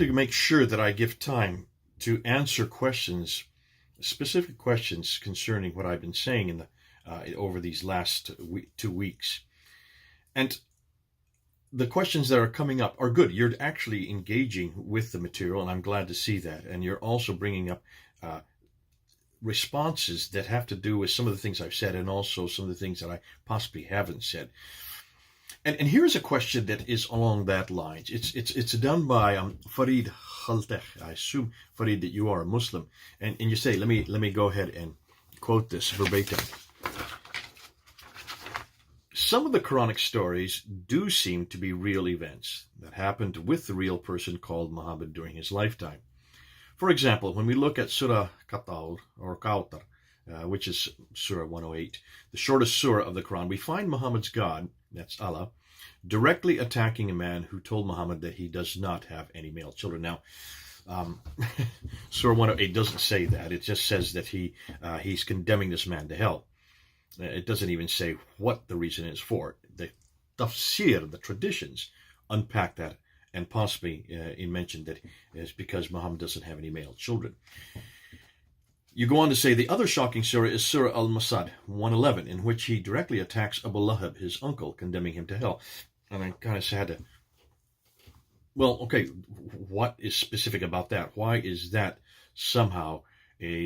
to make sure that I give time to answer questions, specific questions concerning what I've been saying in the over these last 2 weeks. And the questions that are coming up are good. You're actually engaging with the material, and I'm glad to see that. And you're also bringing up responses that have to do with some of the things I've said and also some of the things that I possibly haven't said. And here's a question that is along that line. It's done by Farid Khalteh. I assume, Farid, that you are a Muslim. And you say, let me go ahead and quote this verbatim. Some of the Quranic stories do seem to be real events that happened with the real person called Muhammad during his lifetime. For example, when we look at Surah Qatar or Kawthar, which is Surah 108, the shortest surah of the Quran, we find Muhammad's God, that's Allah, directly attacking a man who told Muhammad that he does not have any male children. Now, Surah 108 doesn't say that. It just says that he's condemning this man to hell. It doesn't even say what the reason is for. The tafsir, the traditions, unpack that and possibly mention that it's because Muhammad doesn't have any male children. You go on to say the other shocking surah is Surah Al-Masad 111, in which he directly attacks Abu Lahab, his uncle, condemning him to hell. And I'm kind of sad to... Well, okay, what is specific about that? Why is that somehow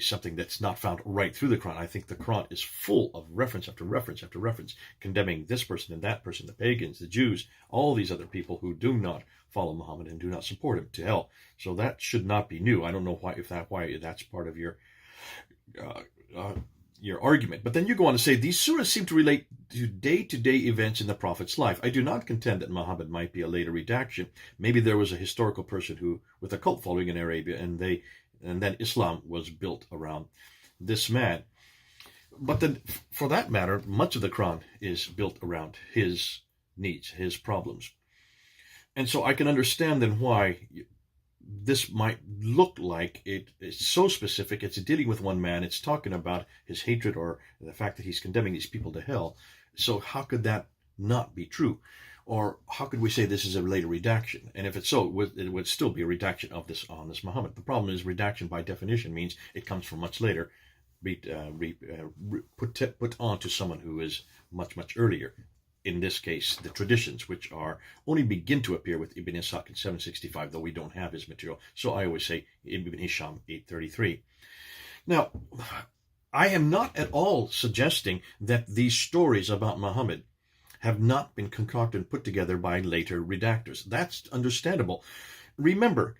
something that's not found right through the Quran? I think the Quran is full of reference after reference after reference, condemning this person and that person, the pagans, the Jews, all these other people who do not follow Muhammad and do not support him, to hell. So that should not be new. I don't know why that's part of your argument. But then you go on to say, these surahs seem to relate to day-to-day events in the Prophet's life. I do not contend that Muhammad might be a later redaction. Maybe there was a historical person who, with a cult following in Arabia, and then Islam was built around this man. But then, for that matter, much of the Quran is built around his needs, his problems. And so I can understand then why this might look like it's so specific. It's dealing with one man. It's talking about his hatred or the fact that he's condemning these people to hell. So how could that not be true? Or how could we say this is a later redaction? And if it's so, it would still be a redaction of this Muhammad. The problem is redaction by definition means it comes from much later, put onto someone who is much, much earlier. In this case, the traditions, which only begin to appear with Ibn Ishaq in 765, though we don't have his material. So I always say Ibn Hisham 833. Now, I am not at all suggesting that these stories about Muhammad have not been concocted and put together by later redactors. That's understandable. Remember,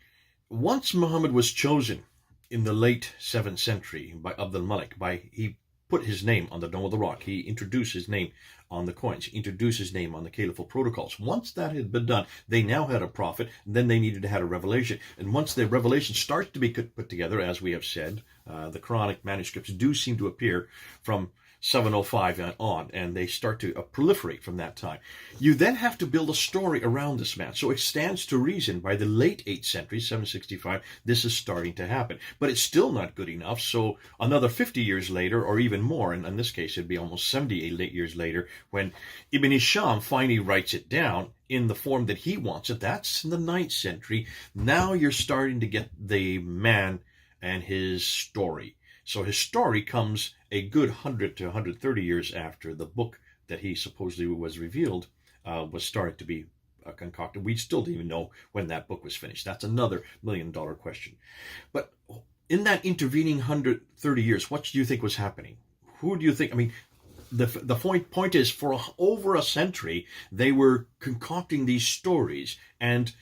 once Muhammad was chosen in the late 7th century by Abd al-Malik, he put his name on the Dome of the Rock. He introduced his name on the coins. He introduced his name on the caliphal protocols. Once that had been done, they now had a prophet, and then they needed to have a revelation. And once the revelation starts to be put together, as we have said, the Quranic manuscripts do seem to appear from 705 and on, and they start to proliferate from that time. You then have to build a story around this man. So it stands to reason by the late 8th century, 765, this is starting to happen. But it's still not good enough. So another 50 years later, or even more, and in this case it'd be almost 78 years later, when Ibn Hisham finally writes it down in the form that he wants it, that's in the 9th century. Now you're starting to get the man and his story. So his story comes a good 100 to 130 years after the book that he supposedly was revealed was started to be concocted. We still don't even know when that book was finished. That's another $1 million question. But in that intervening 130 years, what do you think was happening? Who do you think? I mean, the point is, for over a century, they were concocting these stories and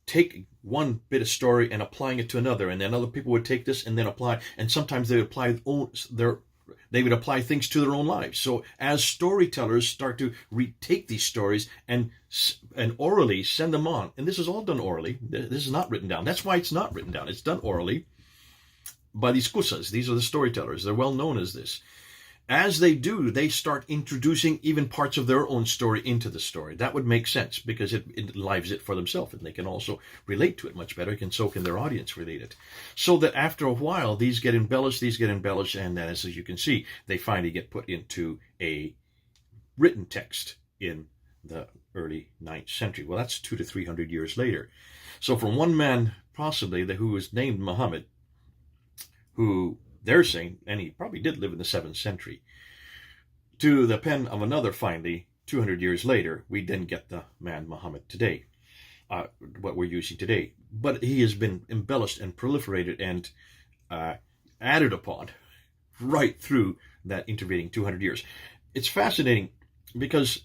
take one bit of story and applying it to another, and then other people would take this and then apply, and sometimes they would apply things to their own lives. So as storytellers start to retake these stories and orally send them on, and this is all done orally. This is not written down. That's why it's not written down. It's done orally by these qusas. These are the storytellers. They're well known as this. As they do, they start introducing even parts of their own story into the story. That would make sense because it lives it for themselves, and they can also relate to it much better, and so can their audience relate it. So that after a while, these get embellished, and then, as you can see, they finally get put into a written text in the early 9th century. Well, that's 200 to 300 years later. So from one man, possibly, who was named Muhammad, who they're saying, and he probably did live in the 7th century, to the pen of another finally, 200 years later, we then get the man Muhammad today, what we're using today. But he has been embellished and proliferated and added upon right through that intervening 200 years. It's fascinating because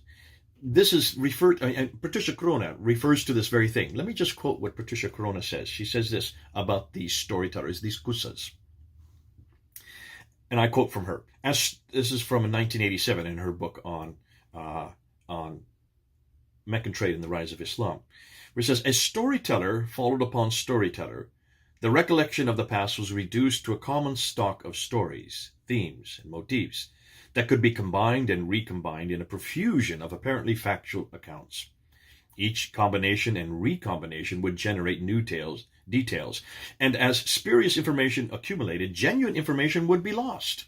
this is referred, and Patricia Corona refers to this very thing. Let me just quote what Patricia Corona says. She says this about these storytellers, these kusas. And I quote from her. As this is from 1987 in her book on Meccan trade and the rise of Islam, where it says, as storyteller followed upon storyteller, the recollection of the past was reduced to a common stock of stories, themes, and motifs that could be combined and recombined in a profusion of apparently factual accounts. Each combination and recombination would generate new details, and as spurious information accumulated, genuine information would be lost.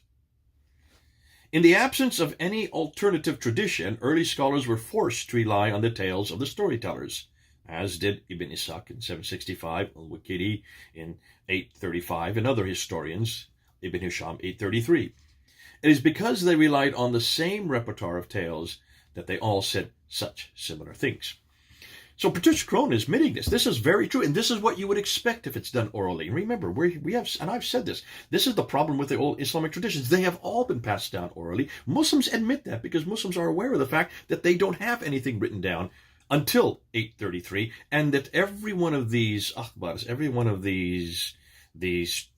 In the absence of any alternative tradition, early scholars were forced to rely on the tales of the storytellers, as did Ibn Ishaq in 765, al-Waqidi in 835, and other historians, Ibn Hisham 833. It is because they relied on the same repertoire of tales that they all said such similar things. So Patricia Corona is admitting this. This is very true, and this is what you would expect if it's done orally. And remember, we have, and I've said this is the problem with the old Islamic traditions. They have all been passed down orally. Muslims admit that because Muslims are aware of the fact that they don't have anything written down until 833, and that every one of these akhbars, every one of these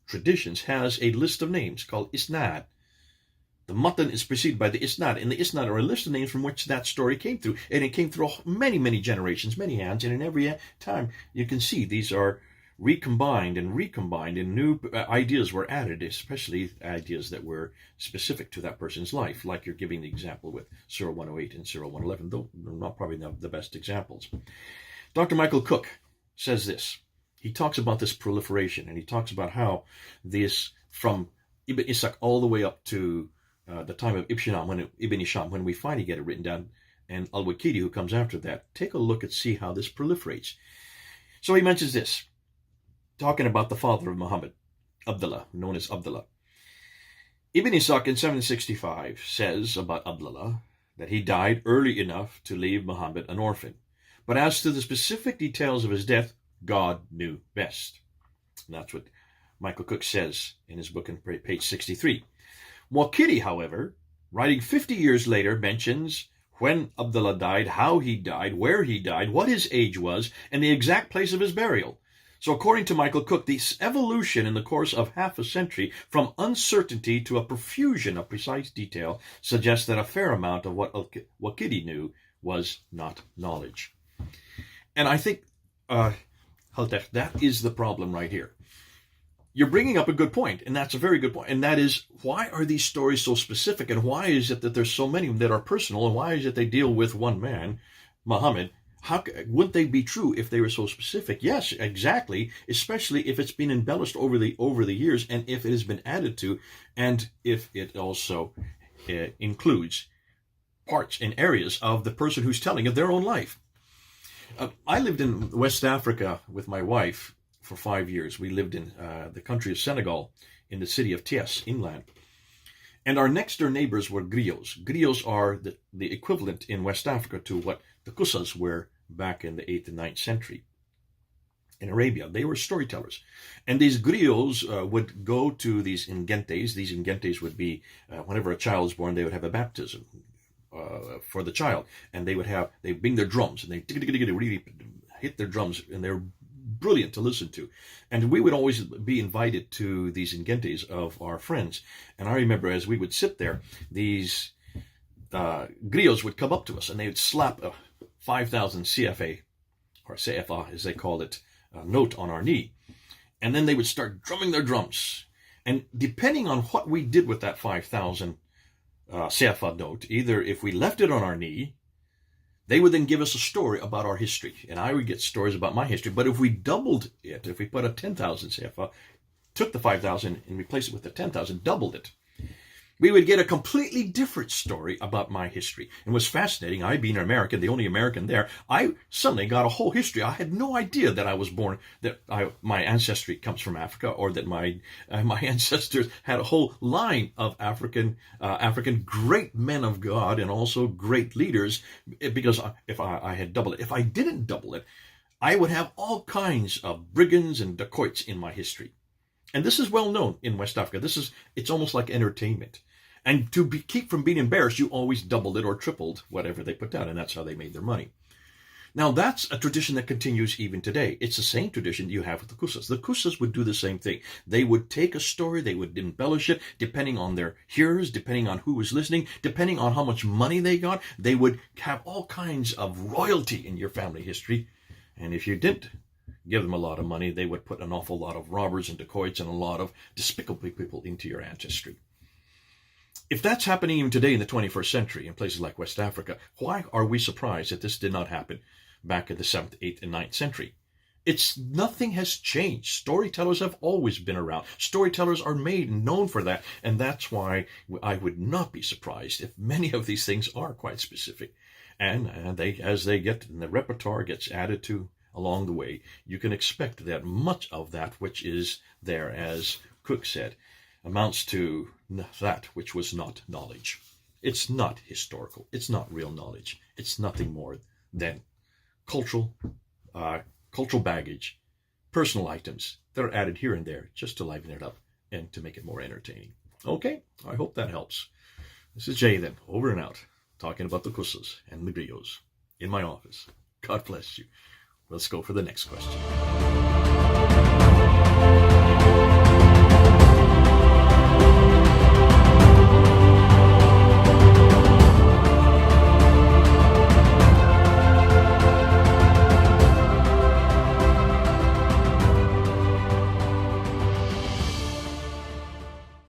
traditions has a list of names called isnad. The matan is preceded by the isnad, and the isnad are a list of names from which that story came through, and it came through many, many generations, many hands, and in every time you can see these are recombined, and new ideas were added, especially ideas that were specific to that person's life, like you're giving the example with Surah 108 and Surah 111, though they're not probably the best examples. Dr. Michael Cook says this. He talks about this proliferation, and he talks about how this, from Ibn Ishaq all the way up to the time of Ibn Hisham, when we finally get it written down, and al-Waqidi, who comes after that, take a look and see how this proliferates. So he mentions this, talking about the father of Muhammad, Abdullah, known as Abdullah. Ibn Ishaq in 765 says about Abdullah that he died early enough to leave Muhammad an orphan. But as to the specific details of his death, God knew best. And that's what Michael Cook says in his book on page 63. Waqidi, however, writing 50 years later, mentions when Abdullah died, how he died, where he died, what his age was, and the exact place of his burial. So according to Michael Cook, this evolution in the course of half a century from uncertainty to a profusion of precise detail suggests that a fair amount of what Waqidi knew was not knowledge. And I think, Haltech, that is the problem right here. You're bringing up a good point, and that's a very good point. And that is, why are these stories so specific, and why is it that there's so many that are personal, and why is it they deal with one man, Muhammad? How wouldn't they be true if they were so specific? Yes, exactly, especially if it's been embellished over the years, and if it has been added to, and if it also includes parts and areas of the person who's telling of their own life. I lived in West Africa with my wife for 5 years. We lived in the country of Senegal, in the city of Thiès, inland. And our next door neighbors were griots. Griots are the equivalent in West Africa to what the Kusas were back in the 8th and 9th century. In Arabia, they were storytellers. And these griots would go to these ingentes. These ingentes would be, whenever a child was born, they would have a baptism for the child. And they bring their drums, and they really hit their drums, and they're brilliant to listen to. And we would always be invited to these ingentes of our friends. And I remember as we would sit there, these griots would come up to us, and they would slap a 5,000 CFA, or CFA as they called it, note on our knee. And then they would start drumming their drums. And depending on what we did with that 5,000 CFA note, either if we left it on our knee, they would then give us a story about our history, and I would get stories about my history. But if we doubled it, if we put a 10,000 CFA, took the 5,000 and replaced it with the 10,000, doubled it, we would get a completely different story about my history. And what's fascinating, I being an American, the only American there, I suddenly got a whole history. I had no idea that I was born, that my ancestry comes from Africa, or that my ancestors had a whole line of African great men of God and also great leaders. Because if I had doubled it, if I didn't double it, I would have all kinds of brigands and dacoits in my history. And this is well known in West Africa. It's almost like entertainment. And to keep from being embarrassed, you always doubled it or tripled whatever they put down, and that's how they made their money. Now, that's a tradition that continues even today. It's the same tradition you have with the Kusas. The Kusas would do the same thing. They would take a story, they would embellish it, depending on their hearers, depending on who was listening, depending on how much money they got. They would have all kinds of royalty in your family history. And if you didn't give them a lot of money, they would put an awful lot of robbers and dacoits and a lot of despicable people into your ancestry. If that's happening even today in the 21st century in places like West Africa, why are we surprised that this did not happen back in the 7th, 8th, and 9th century? Nothing has changed. Storytellers have always been around. Storytellers are made and known for that, and that's why I would not be surprised if many of these things are quite specific. And as they get, and the repertoire gets added to along the way, you can expect that much of that which is there, as Cook said, amounts to that which was not knowledge. It's not historical. It's not real knowledge. It's nothing more than cultural baggage, personal items that are added here and there just to liven it up and to make it more entertaining. Okay, I hope that helps. This is Jay then, over and out, talking about the Kusas and the griots in my office. God bless you. Let's go for the next question.